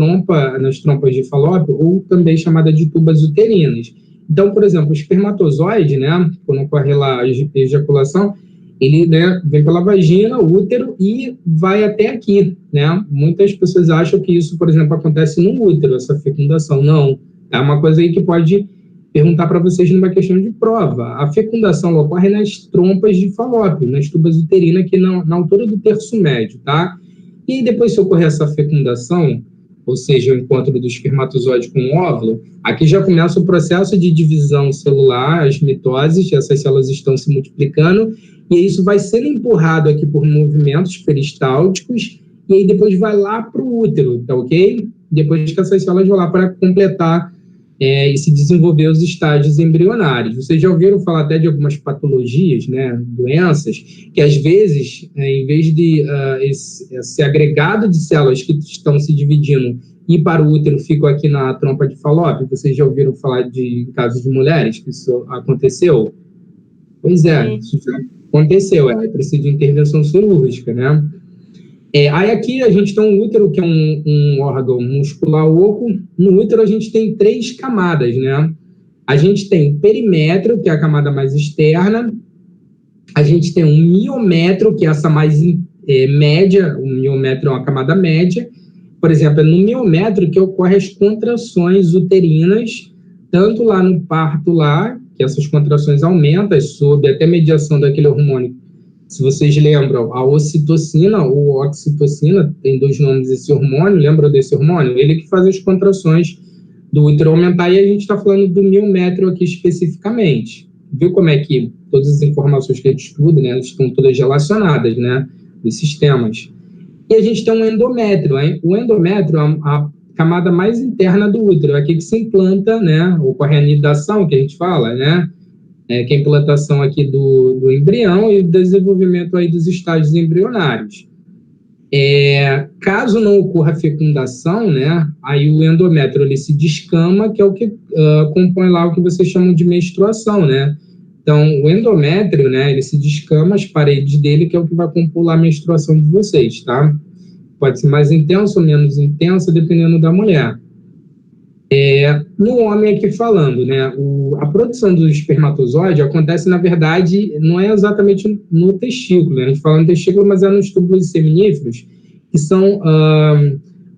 trompas de Falópio, ou também chamada de tubas uterinas. Então, por exemplo, o espermatozoide, né, quando ocorre lá a ejaculação, ele, né, vem pela vagina, útero, e vai até aqui, né? Muitas pessoas acham que isso, por exemplo, acontece no útero, essa fecundação. Não, é uma coisa aí que pode perguntar para vocês numa questão de prova. A fecundação ocorre nas trompas de Falópio, nas tubas uterinas, aqui na altura do terço médio, tá? E depois, se ocorrer essa fecundação, ou seja, o encontro do espermatozoide com o óvulo, aqui já começa o processo de divisão celular, as mitoses, essas células estão se multiplicando, e isso vai sendo empurrado aqui por movimentos peristálticos, e aí depois vai lá para o útero, tá ok? Depois que essas células vão lá para completar e se desenvolver os estágios embrionários. Vocês já ouviram falar até de algumas patologias, né, doenças, que às vezes, em vez de esse agregado de células que estão se dividindo ir para o útero, ficam aqui na trompa de Falópio. Vocês já ouviram falar de casos de mulheres que isso aconteceu? Pois é, isso já aconteceu, precisa de intervenção cirúrgica, né? Aí aqui a gente tem um útero, que é um órgão muscular oco. No útero a gente tem 3 camadas, né? A gente tem perimétrio, que é a camada mais externa. A gente tem um miométrio, que é essa mais média. O miométrio é uma camada média. Por exemplo, é no miométrio que ocorrem as contrações uterinas, tanto lá no parto lá, que essas contrações aumentam sob até mediação daquele hormônio. Se vocês lembram, a ocitocina ou oxitocina, tem 2 nomes desse hormônio, lembram desse hormônio? Ele que faz as contrações do útero aumentar, e a gente está falando do miométrio aqui especificamente. Viu como é que todas as informações que a gente estuda, né, estão todas relacionadas, né, dos sistemas. E a gente tem um endométrio, hein? O endométrio é a camada mais interna do útero, aqui que se implanta, né, ocorre a anidação, que a gente fala, né, que é a implantação aqui do embrião e o desenvolvimento aí dos estágios embrionários. Caso não ocorra a fecundação, né, aí o endométrio ele se descama, que é o que compõe lá o que vocês chamam de menstruação, né? Então, o endométrio, né, ele se descama, as paredes dele, que é o que vai compor lá a menstruação de vocês, tá? Pode ser mais intensa ou menos intensa, dependendo da mulher. No homem aqui falando, né, a produção do espermatozoide acontece, na verdade, não é exatamente no testículo, né? A gente fala no testículo, mas é nos túbulos seminíferos, que são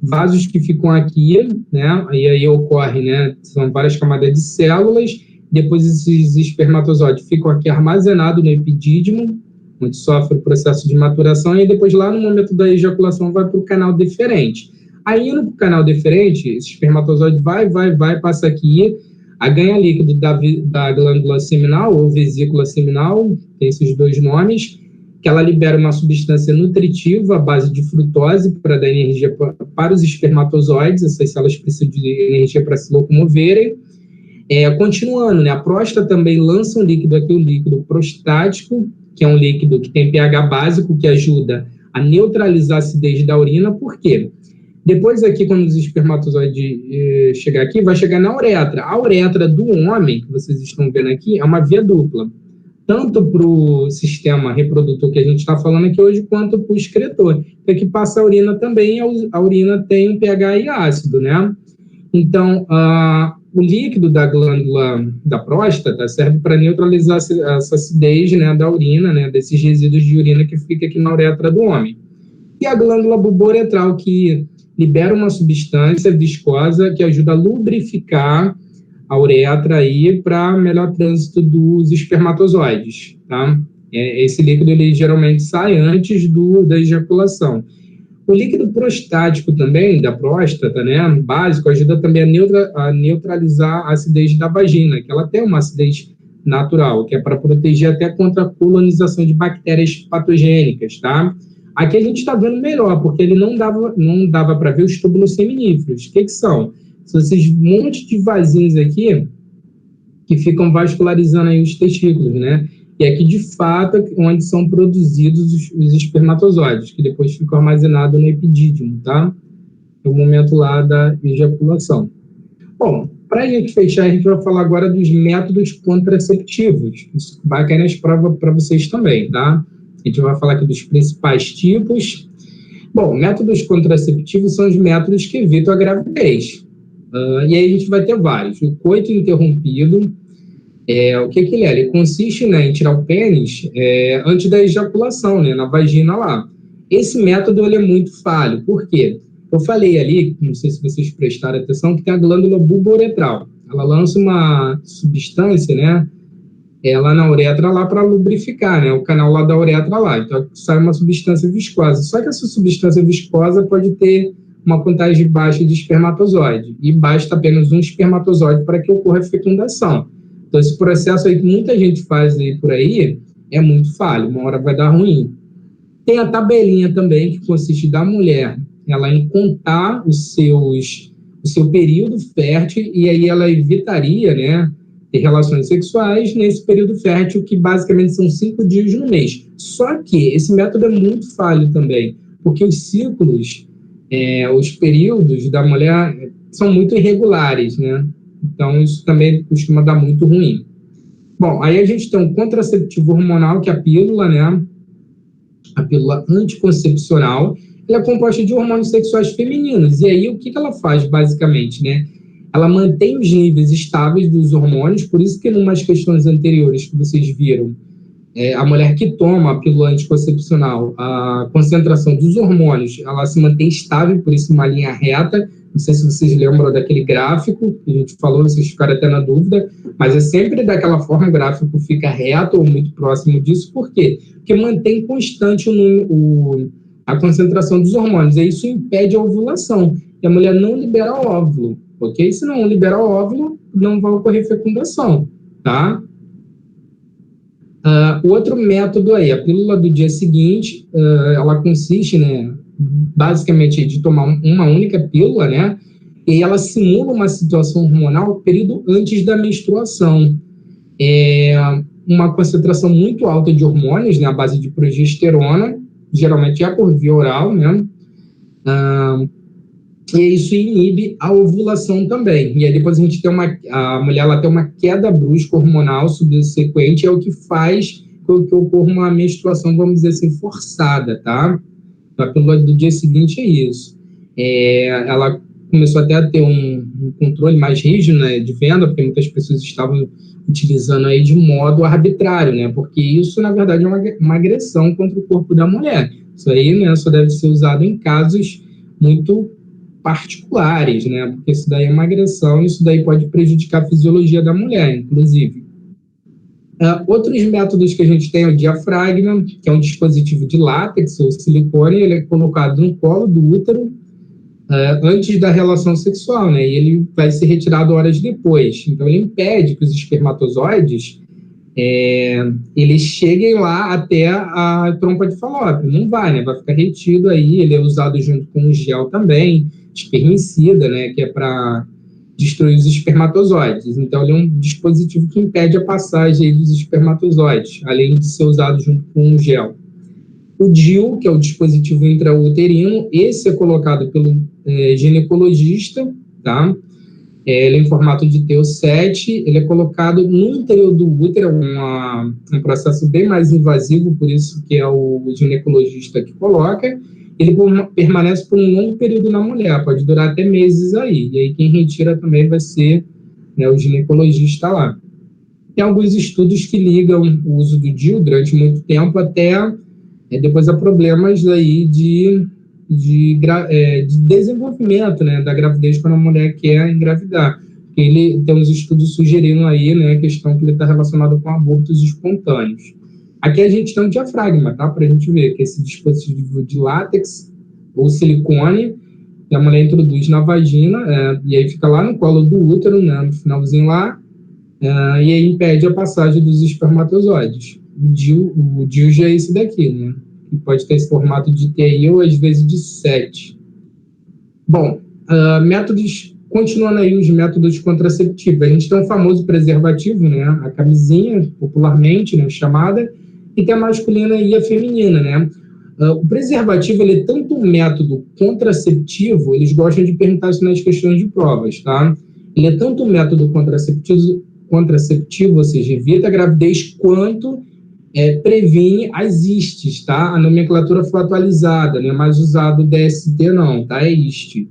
vasos que ficam aqui, né, e aí ocorre, né, são várias camadas de células, depois esses espermatozoides ficam aqui armazenados no epidídimo, onde sofre o processo de maturação, e depois lá no momento da ejaculação vai para o canal deferente. Aí, indo para o canal deferente, esse espermatozoide vai, passa aqui, aí ganha líquido da glândula seminal, ou vesícula seminal, tem esses dois nomes, que ela libera uma substância nutritiva à base de frutose para dar energia para os espermatozoides, essas células precisam de energia para se locomoverem. Continuando, né, a próstata também lança um líquido aqui, o líquido prostático, que é um líquido que tem pH básico, que ajuda a neutralizar a acidez da urina. Por quê? Depois aqui, quando os espermatozoides chegar aqui, vai chegar na uretra. A uretra do homem, que vocês estão vendo aqui, é uma via dupla. Tanto para o sistema reprodutor que a gente está falando aqui hoje, quanto para o excretor. Que aqui passa a urina também, a urina tem um pH ácido, né? Então, o líquido da glândula da próstata serve para neutralizar essa acidez, né, da urina, né, desses resíduos de urina que fica aqui na uretra do homem. E a glândula bulboretral, que libera uma substância viscosa que ajuda a lubrificar a uretra aí para melhor trânsito dos espermatozoides, tá? Esse líquido ele geralmente sai antes da ejaculação. O líquido prostático também, da próstata, né, básico, ajuda também a neutralizar a acidez da vagina, que ela tem uma acidez natural, que é para proteger até contra a colonização de bactérias patogênicas, tá? Aqui a gente está vendo melhor, porque ele não dava para ver os túbulos seminíferos. O que são? São esses monte de vasinhos aqui que ficam vascularizando aí os testículos, né? E aqui, de fato, onde são produzidos os espermatozoides, que depois ficam armazenados no epidídimo, tá? No momento lá da ejaculação. Bom, para a gente fechar, a gente vai falar agora dos métodos contraceptivos. Isso vai cair nas provas para vocês também, tá? A gente vai falar aqui dos principais tipos. Bom, métodos contraceptivos são os métodos que evitam a gravidez. E aí a gente vai ter vários. O coito interrompido, o que ele é? Ele consiste, né, em tirar o pênis antes da ejaculação, né, na vagina lá. Esse método ele é muito falho. Por quê? Eu falei ali, não sei se vocês prestaram atenção, que tem a glândula bulboretral. Ela lança uma substância, né, lá na uretra lá para lubrificar, né, o canal lá da uretra lá. Então sai uma substância viscosa. Só que essa substância viscosa pode ter uma contagem baixa de espermatozoide. E basta apenas um espermatozoide para que ocorra a fecundação. Então, esse processo aí que muita gente faz aí por aí é muito falho, uma hora vai dar ruim. Tem a tabelinha também, que consiste da mulher, ela em contar o seu período fértil, e aí ela evitaria, né, ter relações sexuais nesse período fértil, que basicamente são 5 dias no mês. Só que esse método é muito falho também, porque os ciclos, os períodos da mulher são muito irregulares, né? Então, isso também costuma dar muito ruim. Bom, aí a gente tem um contraceptivo hormonal, que é a pílula, né? A pílula anticoncepcional. Ela é composta de hormônios sexuais femininos. E aí, o que ela faz, basicamente, né? Ela mantém os níveis estáveis dos hormônios, por isso que em umas questões anteriores que vocês viram, a mulher que toma a pílula anticoncepcional, a concentração dos hormônios, ela se mantém estável, por isso uma linha reta. Não sei se vocês lembram daquele gráfico que a gente falou, vocês ficaram até na dúvida, mas é sempre daquela forma, o gráfico fica reto ou muito próximo disso. Por quê? Porque mantém constante a concentração dos hormônios, e isso impede a ovulação, e a mulher não libera o óvulo, ok? Se não liberar o óvulo, não vai ocorrer fecundação, tá? O outro método aí, a pílula do dia seguinte, ela consiste, né, basicamente de tomar uma única pílula, né, e ela simula uma situação hormonal período antes da menstruação. Uma concentração muito alta de hormônios, né, à base de progesterona, geralmente é por via oral, né? E isso inibe a ovulação também. E aí depois a gente tem a mulher ela tem uma queda brusca hormonal subsequente, é o que faz com que ocorra uma menstruação, vamos dizer assim, forçada, tá? A pílula do dia seguinte é isso. Ela começou até a ter um controle mais rígido, né, de venda, porque muitas pessoas estavam utilizando aí de modo arbitrário, né? Porque isso, na verdade, é uma agressão contra o corpo da mulher. Isso aí, né, só deve ser usado em casos muito particulares, né? Porque isso daí é uma agressão, e isso daí pode prejudicar a fisiologia da mulher, inclusive. Outros métodos que a gente tem é o diafragma, que é um dispositivo de látex ou silicone, ele é colocado no colo do útero antes da relação sexual, né? E ele vai ser retirado horas depois. Então, ele impede que os espermatozoides eles cheguem lá até a trompa de falópio. Não vai, né? Vai ficar retido aí. Ele é usado junto com um gel também, espermicida, né? Que é para destruir os espermatozoides. Então, ele é um dispositivo que impede a passagem aí dos espermatozoides, além de ser usado junto com um gel. O DIU, que é o dispositivo intrauterino, esse é colocado pelo ginecologista, tá? Ele é em formato de TO7, ele é colocado no interior do útero, um processo bem mais invasivo, por isso que é o ginecologista que coloca. Ele permanece por um longo período na mulher, pode durar até meses aí, e aí quem retira também vai ser, né, o ginecologista lá. Tem alguns estudos que ligam o uso do DIU durante muito tempo até depois há problemas aí de desenvolvimento, né, da gravidez quando a mulher quer engravidar. Ele tem uns estudos sugerindo aí, né, a questão que ele está relacionado com abortos espontâneos. Aqui a gente tem um diafragma, tá, para a gente ver que esse dispositivo de látex ou silicone que a mulher introduz na vagina, e aí fica lá no colo do útero, né, no finalzinho lá, e aí impede a passagem dos espermatozoides. O DIU já é esse daqui, né? Que pode ter esse formato de TI ou às vezes de 7. Bom, métodos, continuando aí os métodos contraceptivos. A gente tem o famoso preservativo, né? A camisinha, popularmente, né, chamada, e tem a masculina e a feminina, né? O preservativo, ele é tanto um método contraceptivo, eles gostam de perguntar isso nas questões de provas, tá? Ele é tanto um método contraceptivo, ou seja, evita a gravidez, quanto previne as ISTs, tá? A nomenclatura foi atualizada, não é mais usado DST, não, tá? É IST.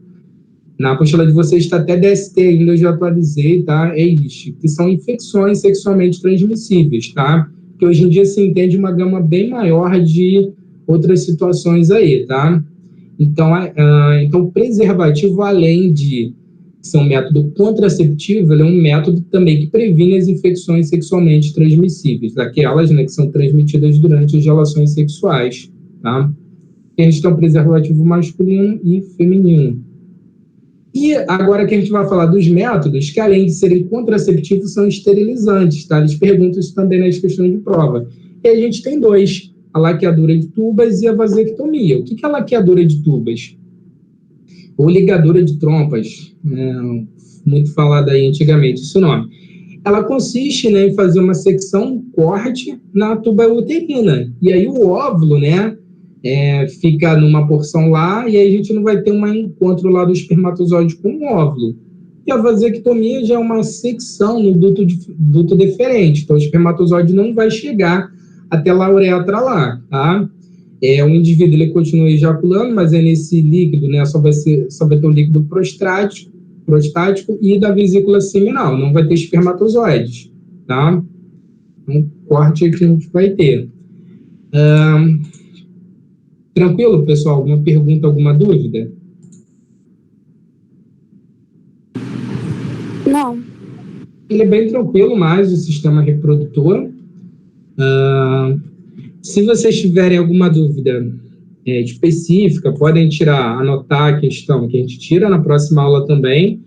Na apostila de vocês está até DST ainda, eu já atualizei, tá? É IST, que são infecções sexualmente transmissíveis, tá? Que hoje em dia se entende uma gama bem maior de outras situações aí, tá? Então, o preservativo, além de ser um método contraceptivo, ele é um método também que previne as infecções sexualmente transmissíveis, aquelas, né, que são transmitidas durante as relações sexuais, tá? A gente tem o preservativo masculino e feminino. E agora que a gente vai falar dos métodos, que além de serem contraceptivos, são esterilizantes, tá? Eles perguntam isso também nas questões de prova. E a gente tem dois, a laqueadura de tubas e a vasectomia. O que é a laqueadura de tubas? Ou ligadura de trompas, né, muito falada aí antigamente, esse nome. Ela consiste, né, em fazer uma secção, um corte na tuba uterina. E aí o óvulo, né, fica numa porção lá, e aí a gente não vai ter um encontro lá do espermatozoide com o óvulo. E a vasectomia já é uma secção no duto deferente, então o espermatozoide não vai chegar até a uretra lá, tá? O indivíduo ele continua ejaculando, mas nesse líquido, né, só vai ter o líquido prostático e da vesícula seminal, não vai ter espermatozoides, tá? Um corte que a gente vai ter. Tranquilo, pessoal? Alguma pergunta, alguma dúvida? Não. Ele é bem tranquilo, mas o sistema reprodutor. Se vocês tiverem alguma dúvida específica, podem anotar a questão que a gente tira na próxima aula também.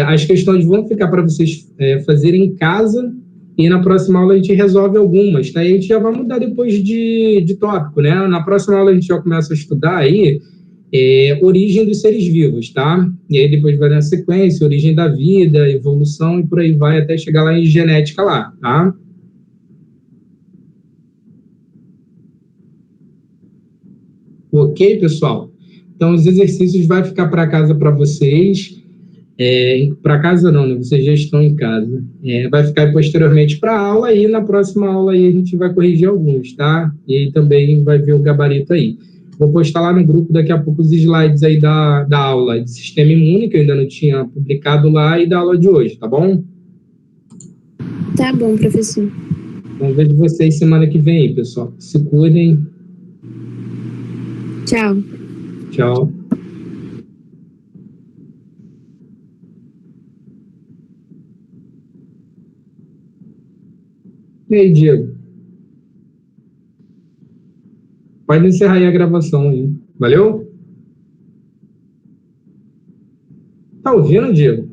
As questões vão ficar para vocês fazerem em casa, e na próxima aula a gente resolve algumas, tá? E a gente já vai mudar depois de tópico, né? Na próxima aula a gente já começa a estudar aí origem dos seres vivos, tá? E aí depois vai na sequência, origem da vida, evolução e por aí vai até chegar lá em genética lá, tá? Ok, pessoal? Então, os exercícios vai ficar para casa para vocês. Para casa não, né? Vocês já estão em casa. Vai ficar posteriormente para a aula e na próxima aula aí a gente vai corrigir alguns, tá? E aí também vai ver o gabarito aí. Vou postar lá no grupo daqui a pouco os slides aí da aula de sistema imune, que eu ainda não tinha publicado lá, e da aula de hoje, tá bom? Tá bom, professor. Então, vejo vocês semana que vem aí, pessoal. Se cuidem. Tchau. Tchau. E aí, Diego? Pode encerrar aí a gravação aí. Valeu? Tá ouvindo, Diego?